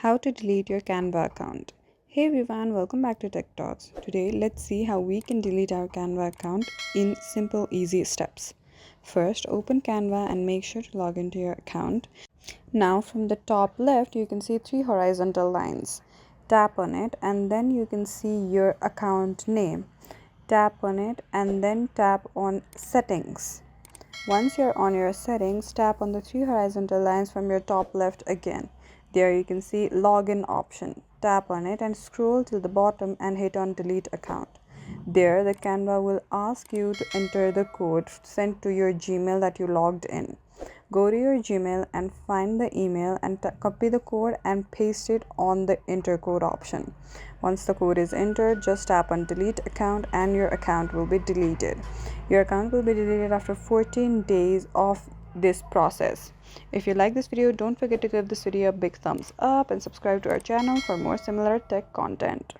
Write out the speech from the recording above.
How to delete your Canva account. Hey everyone, welcome back to Tech Talks. Today, let's see how we can delete our Canva account in simple, easy steps. First, open Canva and make sure to log into your account. Now, from the top left, you can see three horizontal lines. Tap on it, and then you can see your account name. Tap on it, and then tap on Settings. Once you're on your settings, tap on the three horizontal lines from your top left again. There you can see login option. Tap on it and scroll till the bottom and hit on delete account. There the Canva will ask you to enter the code sent to your Gmail that you logged in. Go to your Gmail and find the email and copy the code and paste it on the enter code option. Once the code is entered, just tap on delete account and your account will be deleted. Your account will be deleted after 14 days of this process. If you like this video, don't forget to give this video a big thumbs up and subscribe to our channel for more similar tech content.